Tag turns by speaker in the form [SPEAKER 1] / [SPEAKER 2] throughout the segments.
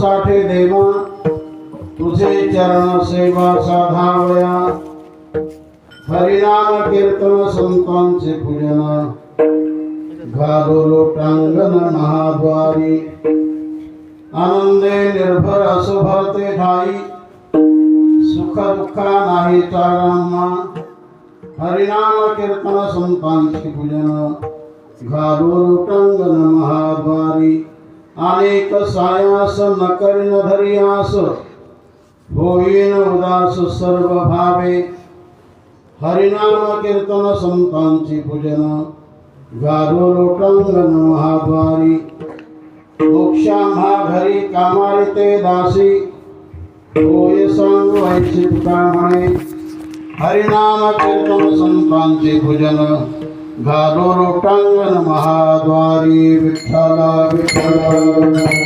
[SPEAKER 1] साठे देवा तुझे चरण सेवा साधावया हरिनाम कीर्तन संतांचे पूजन घालो लोटांगण महाद्वारी आनंदे निर्भर असो भरते ठाई सुख दुःखा नाही तारांना हरिनाम कीर्तन संतांचे पूजन घालो लोटांगण महाद्वारी अनेक सायास न करीन धरियास होईन उदास सर्व भावे हरिनाम कीर्तन संतांची पूजन गारो लोटांगण महाद्वारी मोक्षाम्हा घरी कामारी ते दासी होय सांगू ऐशी तुका म्हणे हरिनाम कीर्तन संतांची पूजन घालो लोटांगण महाद्वारी विठ्ठला विठ्ठला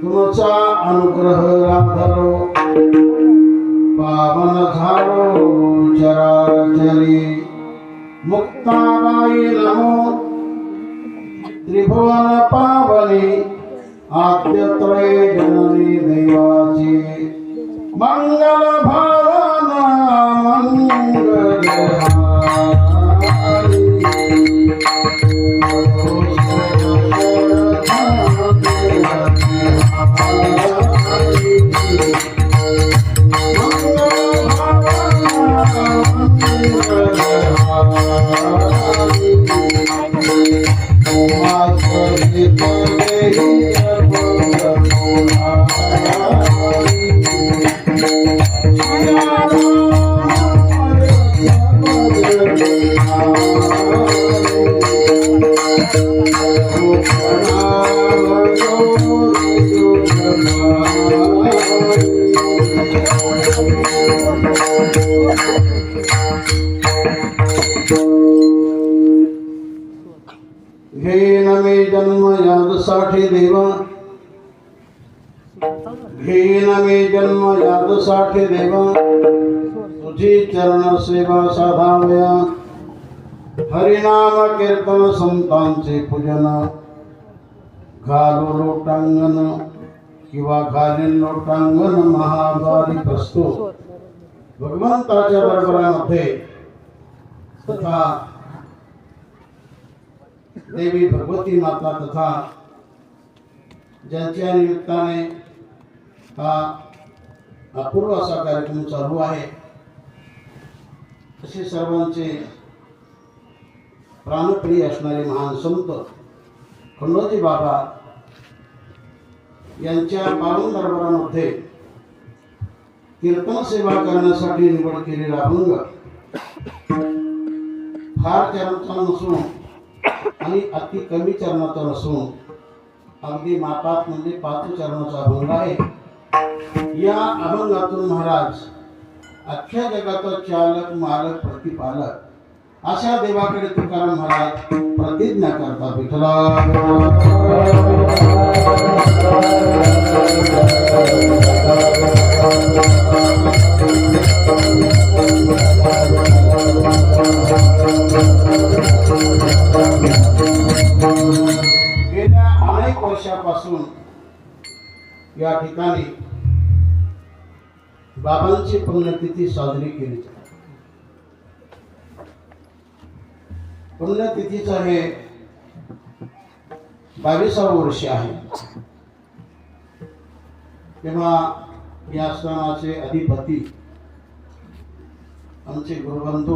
[SPEAKER 1] तुमचा अनुग्रह राधरो पावन झालो चराचरी मुक्ताबाई नमो त्रिभुवन पावनी आद्यत्रय जननी देवाची मंगल भावना मंगल घेन मी जन्म यादसाठी देवा घेन मी जन्म यादसाठी देवा तुझी चरण सेवा साधावया हरिनाम कीर्तन संतांचे पूजन घालो लोटांगण किंवा घालीन लोटांगण महाद्वारी प्रस्तुत भगवंताच्या दरबारामध्ये तथा देवी भगवती माता तथा ज्यांच्या निमित्ताने हा अपूर्व असा कार्यक्रम चालू आहे असे सर्वांचे प्राणप्रिय असणारे महान संत खंडोजी बाबा यांच्या पावन दरबारामध्ये कीर्तन सेवा करण्यासाठी निवड केलेला अभंग फार चरणाचा नसून आणि अति कमी चरणाचा नसून अगदी मापात म्हणजे 5 चरणाचा अभंग आहे. या अभंगातून महाराज अख्ख्या जगाचा चालक मालक प्रतिपालक अशा देवाकडे तुकाराम महाराज प्रतिज्ञा करतात. विठ्ठला गेल्या अनेक वर्षापासून या ठिकाणी बाबांची पुण्यतिथी साजरी केली जाते. पुण्यतिथीचं हे 22वं वर्ष आहे. तेव्हा या स्थानाचे अधिपती आमचे गुरुबंधू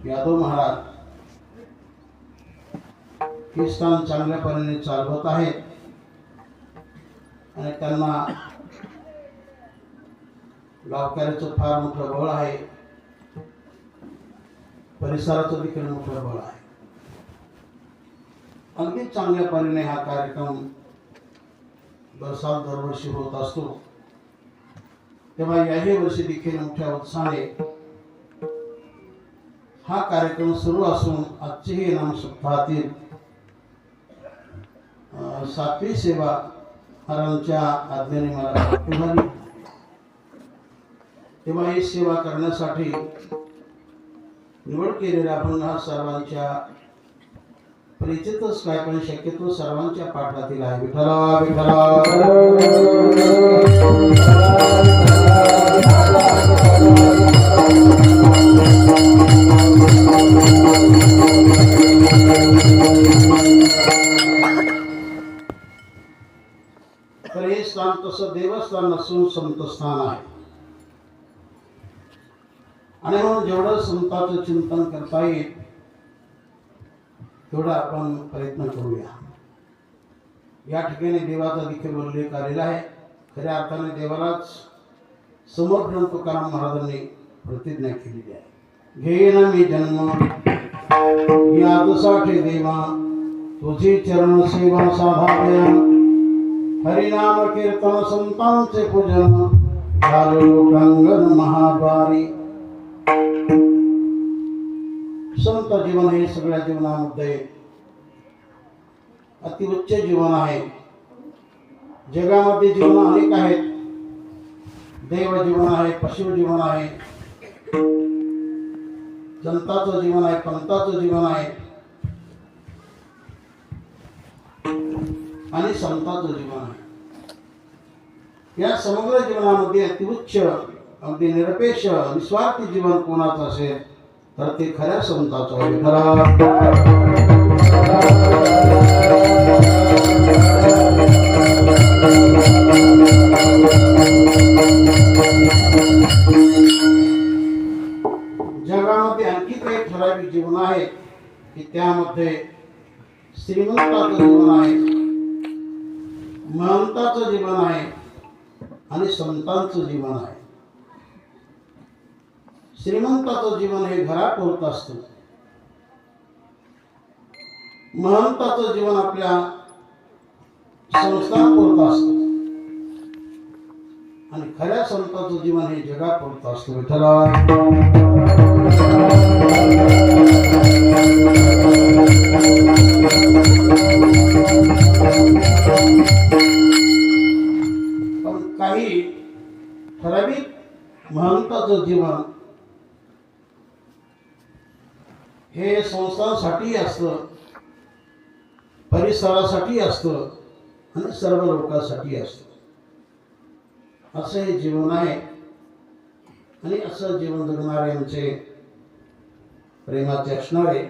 [SPEAKER 1] यादव महाराज हे स्थान चांगल्या परीने चालवत आहेत आणि त्यांना गावकऱ्याचं फार मोठं बळ आहे, परिसराचं देखील मोठं बळ आहे. अगदी चांगल्या परीने हा कार्यक्रम दरवर्षी होत असतो. तेव्हा याही वर्षी देखील मोठ्या उत्साहाने हा कार्यक्रम सुरू असून आजचेही नाम सप्ताहातील 7वी सेवा महाराजांच्या आज्ञेने मला प्राप्त झाली. तेव्हा ही सेवा करण्यासाठी निवड केलेला अभंग हा सर्वांच्या परिचितच काय, पण शक्यतो सर्वांच्या पाठातील आहे. विठ्ठला विठ्ठला तर हे स्थान तसं देवस्थान नसून संत स्थान आहे आणि म्हणून जेवढं संतांचं चिंतन करता येईल तेवढा आपण प्रयत्न करूया. या ठिकाणी देवाचा देखील उल्लेख आलेला आहे. खऱ्या अर्थाने देवालाच समोर ठेवून तुकाराम महाराजांनी प्रतिज्ञा केलेली आहे. घेईन मी जन्म यादसाठी देवा तुझी चरण सेवा साधाव्या, हरिनाम कीर्तन संतांचे पूजन झालो रंगन महाद्वारी. संत जीवन हे सगळ्या जीवनामध्ये अतिउच्च जीवन आहे. जगामध्ये जीवन अनेक आहेत. देव जीवन आहे, पशु जीवन आहे, जनताचं जीवन आहे, पंथाचं जीवन आहे आणि संतांचं जीवन आहे. या समग्र जीवनामध्ये अतिउच्च अगदी निरपेक्ष निस्वार्थी जीवन कोणाचं असेल तर ते खऱ्या संतांचं आहे. जगामध्ये आणखी काही ठराविक जीवन आहे की त्यामध्ये श्रीमंताचं जीवन आहे, महंताचं जीवन आहे आणि संतांचं जीवन आहे. श्रीमंताचं जीवन हे घरापुरतं असतं, महंताचं जीवन आपल्या संस्थांपुरतं असतं आणि खऱ्या संतांचं जीवन हे जगापुरतं असतं. विठ्ठला पण काही ठराविक महंताचं जीवन हे संस्थांसाठी असतं, परिसरासाठी असतं आणि सर्व लोकांसाठी असतं. असं हे जीवन आहे आणि असं जीवन जगणारे आमचे प्रेमाचे असणारे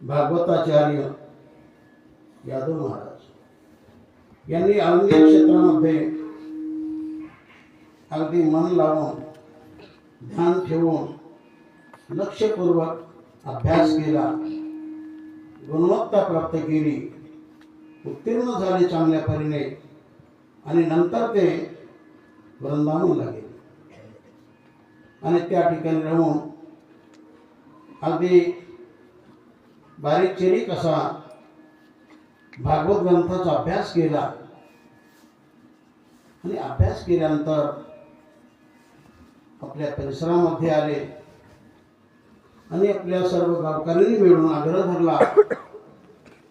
[SPEAKER 1] भागवताचार्य यादव महाराज यांनी अरण्य क्षेत्रामध्ये अगदी मन लावून ध्यान ठेवून लक्षपूर्वक अभ्यास केला, गुणवत्ता प्राप्त केली, उत्तीर्ण झाले चांगल्या परीने आणि नंतर ते वृंदावनला गेले. आणि त्या ठिकाणी राहून अगदी बारीक चिरीक असा भागवत ग्रंथाचा अभ्यास केला आणि अभ्यास केल्यानंतर आपल्या परिसरामध्ये आले आणि आपल्या सर्व गावकऱ्यांनी मिळून आग्रह धरला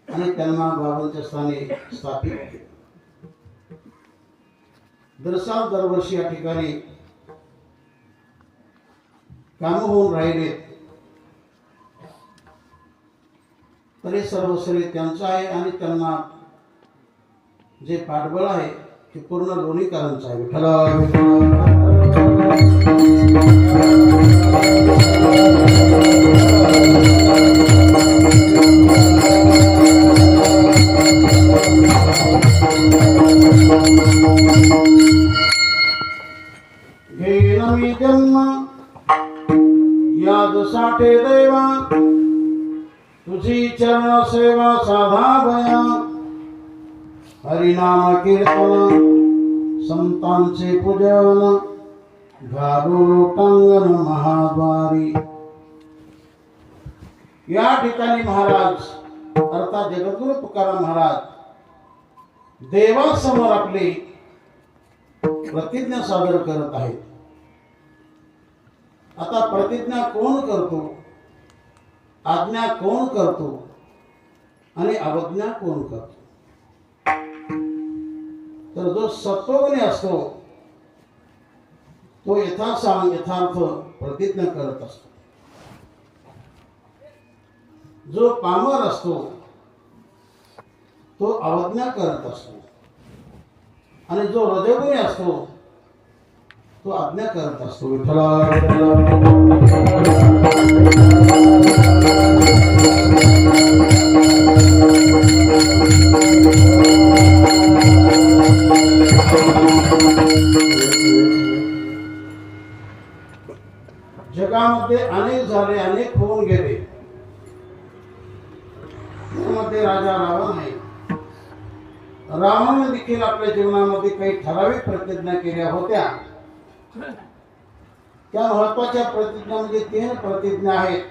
[SPEAKER 1] आणि त्यांना बाबांच्या स्थानी स्थापित केले. दरवर्षी या ठिकाणी काम होऊन राहिले तरी सर्व श्रेय त्यांचं आहे आणि त्यांना जे पाठबळ आहे ते पूर्ण लोणीकरांचं आहे. घेन मी जन्म याद साठे देवा तुझी चरण सेवा साधा भया हरिनाम कीर्तन संतांचे पूजन घालू लोटांगण महाद्वारी. या ठिकाणी महाराज अर्थात जगद्गुरु तुकाराम महाराज देवासमोर आपली प्रतिज्ञा सादर करत आहेत. आता प्रतिज्ञा कोण करतो, आज्ञा कोण करतो आणि अवज्ञा कोण करतो? तर जो सत्वगुणी असतो तो यथार्थ प्रतिज्ञा करत असतो. जो पामर असतो तो अवज्ञा करत असतो आणि जो रजोगुणी असतो तो आज्ञा करत असतो. जगामध्ये अनेक झाले, अनेक होऊन गेले. त्यामध्ये राजा रावण आहे. रावणाने देखील आपल्या जीवनामध्ये काही ठराविक प्रतिज्ञा केल्या होत्या. त्या महत्वाच्या प्रतिज्ञा म्हणजे 3 प्रतिज्ञा आहेत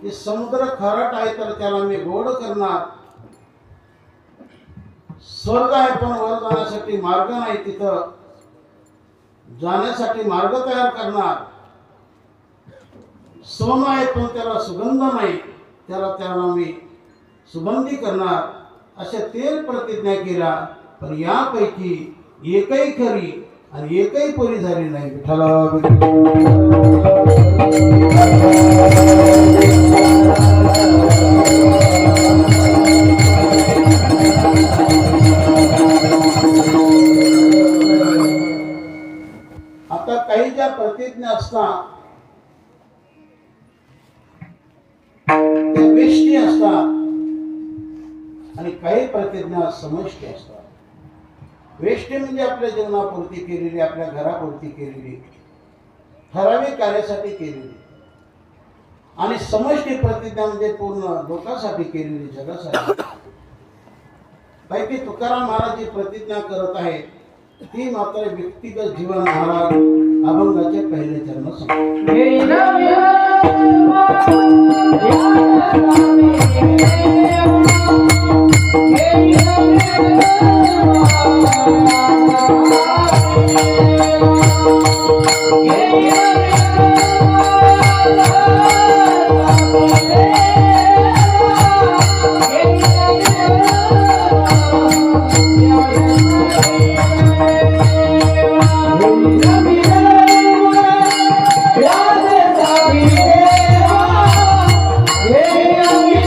[SPEAKER 1] की समुद्र खारट आहे तर त्याला मी गोड करणार, स्वर्ग आहे पण वर जाण्यासाठी मार्ग नाही, तिथं जाण्यासाठी मार्ग तयार करणार, सोन आहे पण त्याला सुगंध नाही, त्याला मी सुगंधी करणार. अशा 3 प्रतिज्ञा केल्या पण यापैकी एकही खरी आणि एकही पुरी झाली नाही. आता काही ज्या प्रतिज्ञा असतात त्या वेष्टी असतात आणि काही प्रतिज्ञा समष्टी असतात. वेष्टी म्हणजे आपल्या जीवनापुरती केलेली, आपल्या घरापुरती केलेली, ठराविक कार्यासाठी केलेली, आणि समष्टी प्रतिज्ञा म्हणजे पूर्ण लोकांसाठी केलेली, जगासाठी. पैकी तुकाराम महाराज जी प्रतिज्ञा करत आहेत ती मात्र व्यक्तिगत जीवन महाराज अभंगाचे पहिले चरण
[SPEAKER 2] Yeah.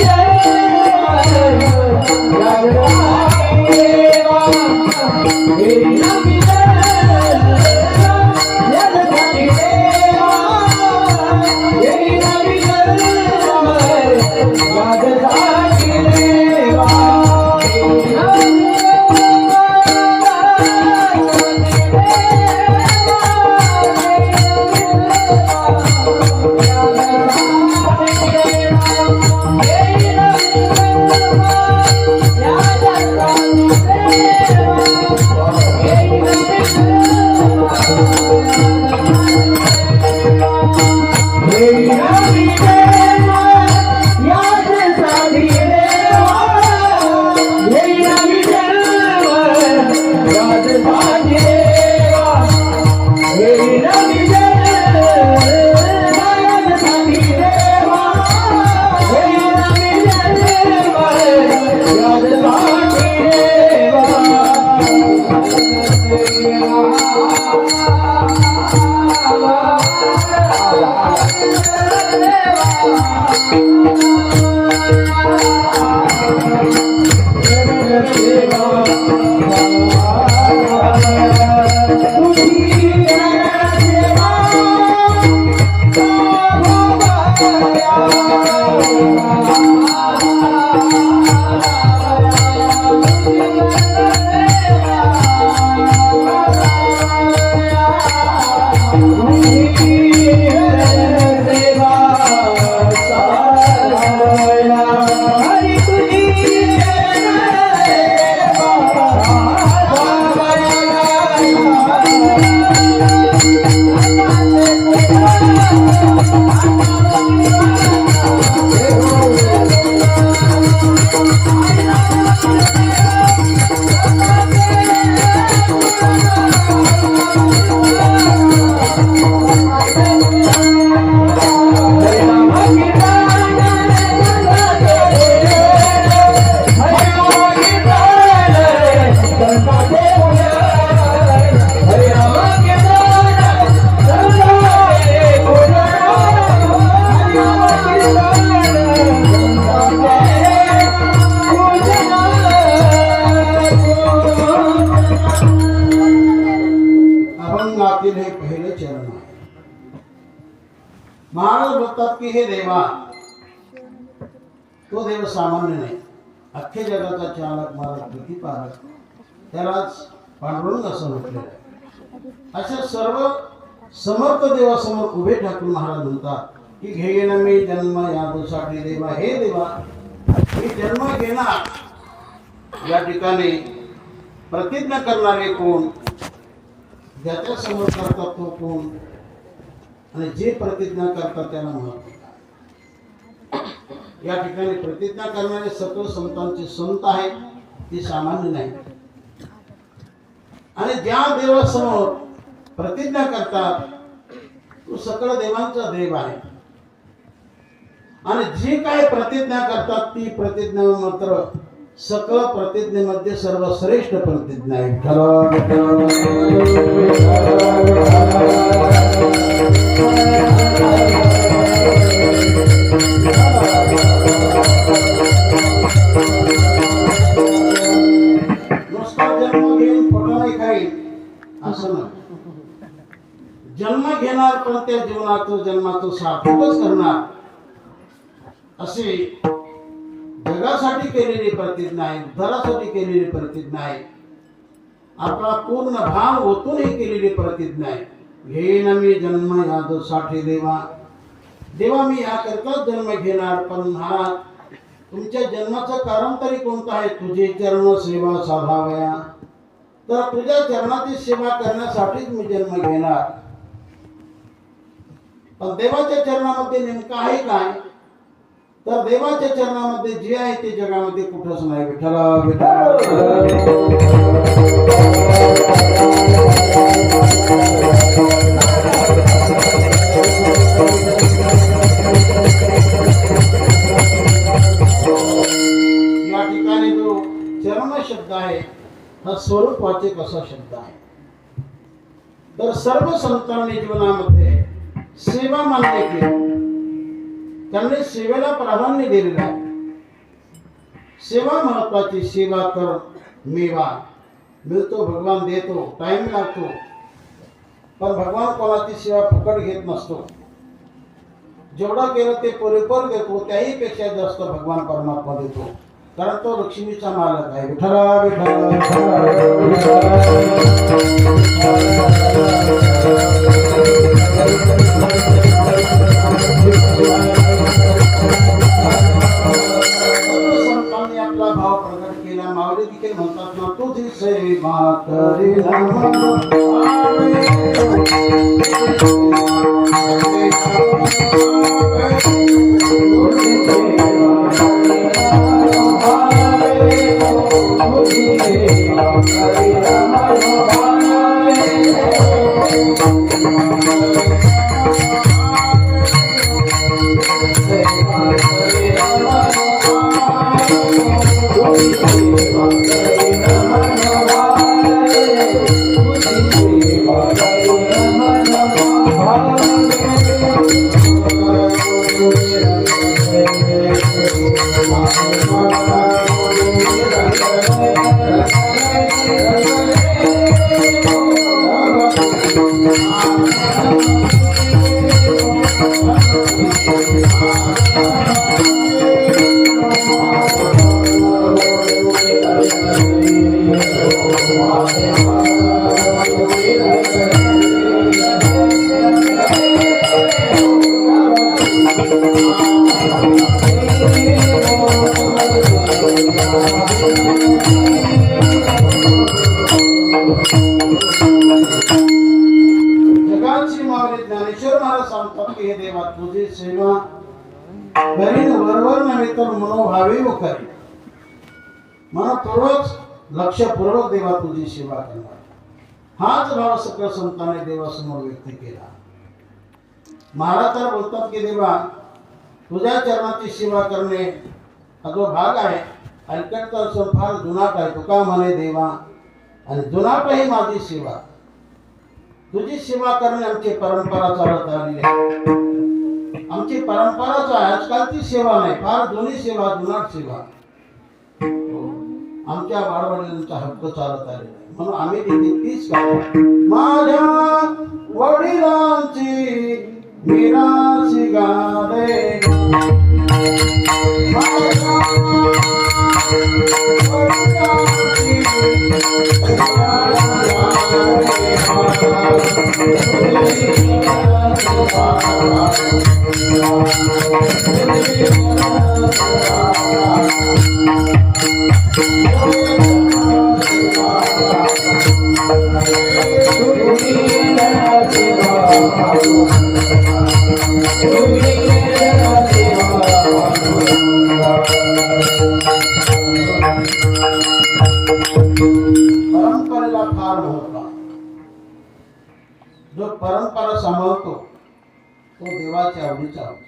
[SPEAKER 1] अभंगातील हे पहिले चरण आहे. महाराज बोलतात की हे देवा, तो देव सामान्य नाही, अख्ख्या जगाचा चालक मालक प्रतिपालक, त्यालाच पांडुरंग असं म्हटलेलं आहे. अशा सर्व समर्थ देवासमोर उभे ठाकून महाराज म्हणतात की घेईन मी जन्म यादोसाठी देवा. हे देवा, मी जन्म घेणार. या ठिकाणी प्रतिज्ञा करणारे कोण, ज्याच्या समोर करतात तो कोण, आणि जे प्रतिज्ञा करतात त्याला महत्व. या ठिकाणी प्रतिज्ञा करणारे सकल संतांचे संत आहेत, ते सामान्य नाही. आणि ज्या देवासमोर प्रतिज्ञा करतात तो सकळ देवांचा देव आहे. आणि जे काय प्रतिज्ञा करतात ती प्रतिज्ञा मात्र सकळ प्रतिज्ञेमध्ये सर्वश्रेष्ठ प्रतिज्ञा आहे. नुसता जन्म घेऊन फोटो नाही खाईल असं नाही. जन्म घेणार पण त्या जीवनाचं जन्माचं सार्थकच करणार, अशी जगासाठी केलेली प्रतिज्ञा आहे, उद्धारासाठी केलेली प्रतिज्ञा आहे, आपला पूर्ण भाव ओतून ही केलेली प्रतिज्ञा आहे. घेईन मी जन्म यादोसाठी देवा. देवा, मी याकरता जन्म घेणार, पण महाराज तुमच्या जन्माचं कारण तरी कोणतं आहे? तुझे चरण सेवा साधावया. तर तुझ्या चरणाची सेवा करण्यासाठीच मी जन्म घेणार. पण देवाच्या चरणामध्ये नेमकं आहे काय? तर देवाच्या चरणामध्ये जे आहे ते जगामध्ये कुठंच नाही. विठ्ठला विठ्ठल. या ठिकाणी जो चरण शब्द आहे हा स्वरूपवाचक असा शब्द आहे. तर सर्व संतांनी जीवनामध्ये सेवा मान्य केली, त्यांनी सेवेला प्राधान्य दिलेलं आहे. सेवा महत्वाची. सेवा कर मेवा मिळतो, भगवान देतो, टाइम लागतो, पण भगवान कोणाची सेवा फुकट घेत नसतो. जेवढं केलं ते पुरेपूर देतो, त्याही पेक्षा जास्त भगवान परमात्मा देतो, कारण तो लक्ष्मीचा मालक आहे. विठ्ठला संतांनी आपला भाव प्रकट केला. माऊली देखील म्हणतात ना, तुझी सेवा करी
[SPEAKER 2] Namo
[SPEAKER 1] महाराज सांगतात की हे देवा तुझी सेवा करीन वरवर नव्हे तर मनोभावे व करीन. मनपूर्वक लक्षपूर्वक देवा तुझी सेवा करणार. हाच भाव सकल संतांनी देवासमोर व्यक्त केला. महाराज तर बोलतात की देवा तुझ्या चरणाची सेवा करणे हा जो भाग आहे अलीकडचा असून फार जुनाट आहे. तुका म्हणे देवा आणि जुनाट ही माझी सेवा. तुझी सेवा करणे आमची परंपरा चालत आलेली आहे. आमची परंपराच आहे. आजकालची सेवा नाही, फार जुनी सेवा, जुनाट सेवा आमच्या वाडवडिलांचा हक्क चालत आलेला आहे. म्हणून आम्ही देखील तीच करतो. माझ्या वडिलांची निराशी गाणे परंपरेला फार महत्व आहे. जो परंपरा सांभाळतो तो देवाच्या आवडीचा होतो.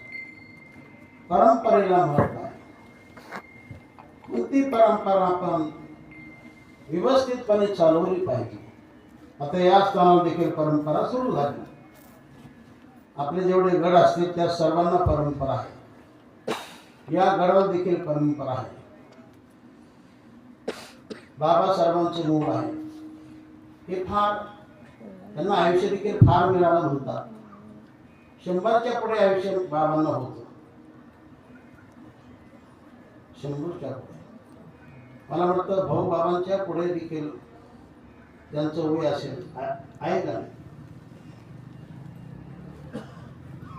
[SPEAKER 1] परंपरेला महत्व आहे. कोणती परंपरा आपण व्यवस्थितपणे चालवली पाहिजे. आता या स्थानाला देखील परंपरा सुरू झाली. आपले जेवढे गड असतील त्या सर्वांना परंपरा आहे. या गडाला देखील परंपरा आहे. बाबा सर्वांचे मूळ आहे. हे फार त्यांना आयुष्य देखील फार मिळालं म्हणतात. 100च्या पुढे आयुष्य बाबांना होतं. 100च्या पुढे मला वाटतं भाऊ बाबांच्या पुढे देखील त्यांचं वय असेल, आहे का नाही,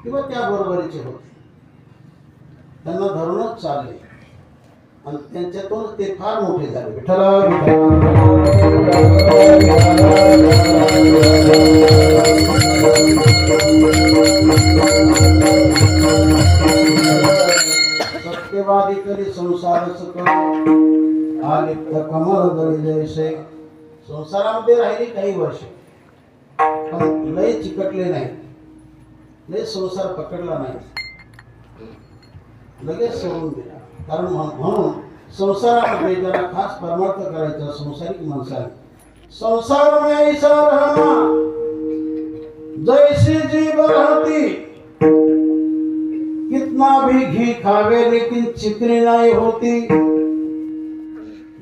[SPEAKER 1] किंवा त्या बरोबरीचे होते. त्यांना धरूनच चालले आणि त्यांच्यातून ते फार मोठे झाले. विठ्ठला सत्यवादी करी संसार सुख आलिप्त कमल गळी जैसे. संसारामध्ये राहिली काही वर्ष पण लय चिकटले नाही, लय संसार पकडला नाही, लगेच सोडून दिला. कारण म्हणून संसारामध्ये ज्याला खास परमार्थ करायचा संसारिक माणसाने, संसार में ऐसा रहना जैसी जीव रहती, कितना भी घी खावे लेकिन चिकनी नाही होती.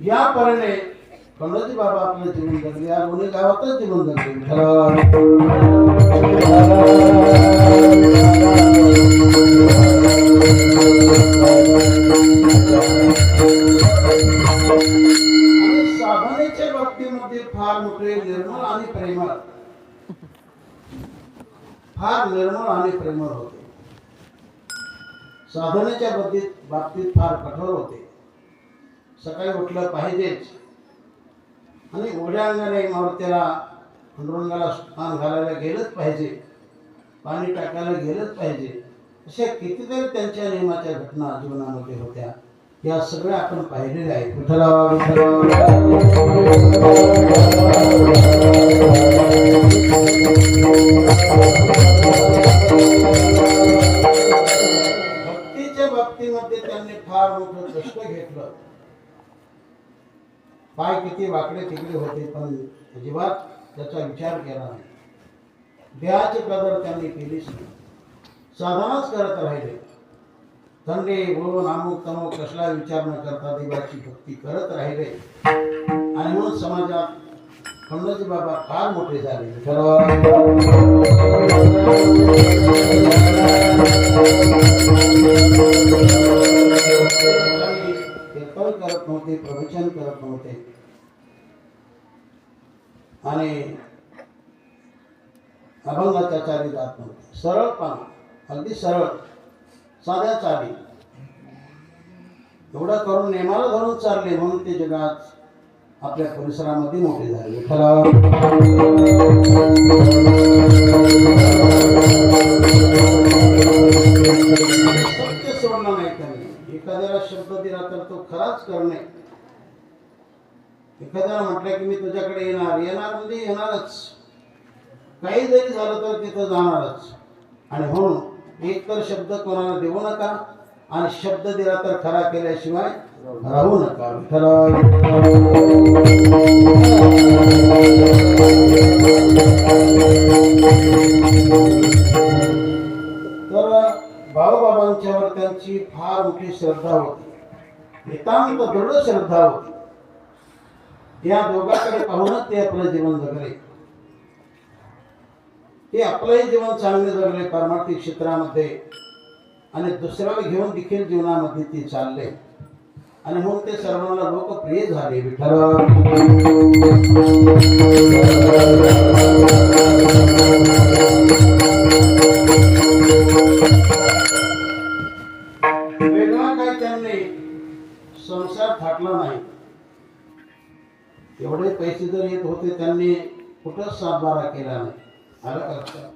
[SPEAKER 1] या परणे कमलाजी बाबा आपलं जीवन जगले. या दोन्ही गावातच जीवन जगले. आणि साधनेच्या बाबतीमध्ये फार मोठे निर्मळ आणि प्रेमळ, फार निर्मळ आणि प्रेमळ होते. साधनेच्या बाबतीत फार कठोर होते. सकाळी उठलं पाहिजेच आणि उघड्या अंगाने मारुतीला पांडुरंगाला स्नान घालायला गेलंच पाहिजे, पाणी टाकायला गेलंच पाहिजे. अशा कितीतरी त्यांच्या नियमाच्या घटना जीवनामध्ये होत्या. या सगळ्या आपण पाहिलेल्या आहेत. भक्तीच्या बाबतीमध्ये त्यांनी फार मोठं कष्ट घेतलं. पाय किती वाकडे तिकडे होते पण अजिबात त्याचा विचार केला नाही. देहाची कदर त्यांनी केलीच नाही. साधनाच करत राहिले. थंडे बोलून अमुक तमुक कसला विचार न करता देवाची भक्ती करत राहिले. आणि म्हणून समाजात खंडोजी बाबा फार मोठे झाले. करत नव्हते, प्रवचन करत नव्हते आणि अभंगाच्या चाली जात नव्हते. सरळपणा, अगदी सरळ साध्या चाली एवढं करून नेमाला धरून चालले. म्हणून ते जगात आपल्या परिसरामध्ये मोठे झाले. सत्य सोडलं नाही त्यांनी. एखाद्याला शब्द दिला तर तो खराच करणे. एखाद्याला म्हटलं की मी तुझ्याकडे येणार म्हणजे येणारच, काही जरी झालं तर तिथं जाणारच. आणि म्हणून एक तर शब्द कोणाला देऊ नका, आणि शब्द दिला तर खरा केल्याशिवाय राहू नका. तर बाळूबाबांच्यावर त्यांची फार मोठी श्रद्धा होती, नितांत दृढ श्रद्धा होती. या दोघांकडे पाहूनच ते आपलं जीवन जगले. ते आपलंही जीवन चांगले जगले पारमार्थिक क्षेत्रामध्ये, आणि दुसऱ्याला घेऊन देखील जीवनामध्ये ते चालले. आणि म्हणून ते सर्वांना लोकप्रिय झाले. विठ्ठल वेगळा काही त्यांनी संसार थाटला नाही. एवढे पैसे जर येत होते त्यांनी कुठंच सातबारा केला नाही. आलं का?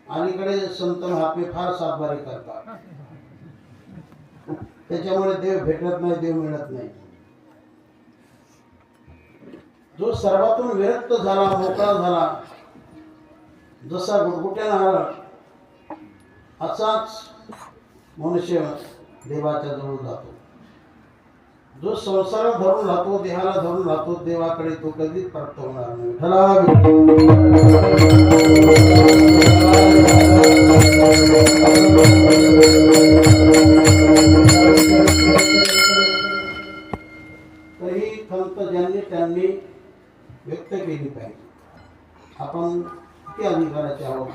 [SPEAKER 1] अलीकडे संत महात्मे फार सातबारी करतात, त्याच्यामुळे देव भेटत नाही, देव मिळत नाही. जो सर्वातून विरक्त झाला, मोकळा झाला, जसा गुटगुट्यानं आला असाच मनुष्य देवाच्या जवळ जातो. जो संसार धरून राहतो, देहाला धरून राहतो, देवाकडे तो कधीच प्राप्त होणार नाही. तरी खंत ज्यांनी त्यांनी व्यक्त केली पाहिजे. आपण किती अधिकाराचे आहोत.